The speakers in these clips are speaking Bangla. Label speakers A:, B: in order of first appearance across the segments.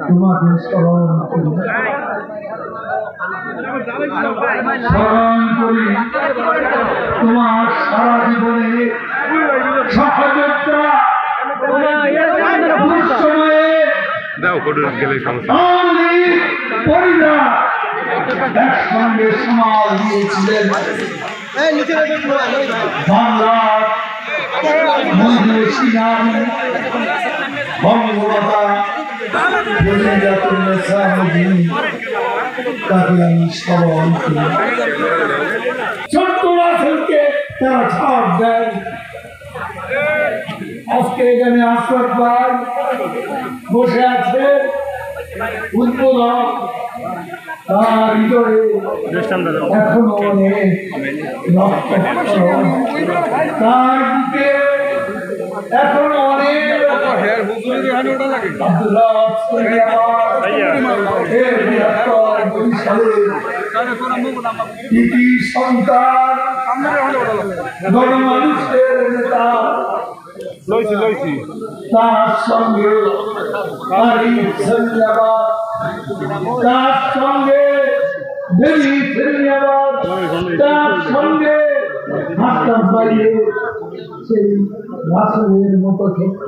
A: তোমাকে স্মরণ করি তোমার সারা জীবনে সহযোগিতা একসঙ্গে সমাল দিয়েছিলেন বাংলার বঙ্গমাতা তাকে আমি স্মরণ করি। ছোট্ট রাসেলকে তারা ছাড় দেন। আজকে এখানে আশ্বাস ভাই বসে আছে উদ্বোধক, তার হৃদয়ে এখনো অনেক রক্ত, তার বুকে এখনো অনেক সন্তান গণমানুষের নেতা, তার সঙ্গে তার সঙ্গে তার সঙ্গে হাততাল বাড়িয়ে সেই রাসেলের মতো ছোট্ট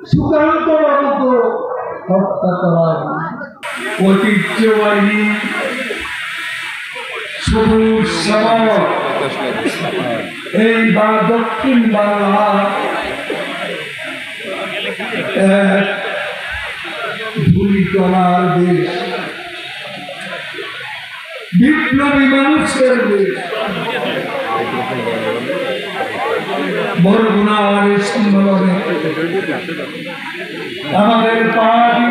A: সুকান্ত বাবুকে হত্যা করা ঐতিহ্যবাহী সবুজ শ্যামল এই বা দক্ষিণ বাংলা ধুলিকণার দেশ, বিপ্লবী মানুষের দেশ। বরগুনার সম্মেলনে আমাদের পার্টি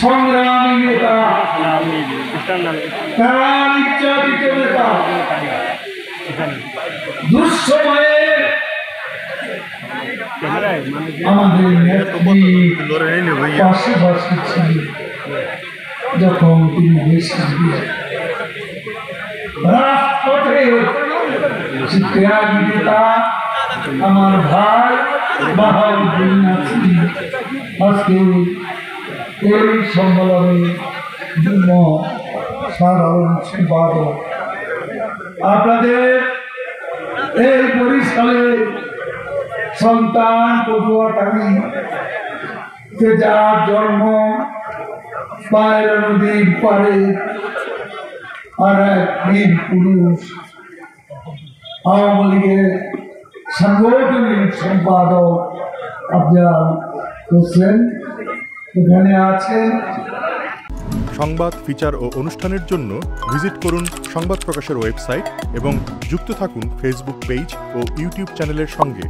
A: সংগ্রামী নেতা, তারা নির্যাতিত নেতা, দুঃসময়ে আমাদের পাশাপাশি ছিল যখন তিনি দেশ রাজপথে ত্যাগী নেতা আমার ভাই বাহাউদ্দিন নাসির আজকে এই সম্মেলনে যুগ্ম সাধারণ সম্পাদক। আপনাদের এই বরিশালে সন্তান পটুয়াখালী যার জন্ম পায়রা নদীর পারে, আর এক বীর পুরুষ আওয়ামী লীগের সাংগঠনিক সম্পাদক আফজাল হোসেন এখানে আছেন।
B: সংবাদ, ফিচার ও অনুষ্ঠানের জন্য ভিজিট করুন সংবাদ প্রকাশের ওয়েবসাইট এবং যুক্ত থাকুন ফেসবুক পেজ ও ইউটিউব চ্যানেলের সঙ্গে।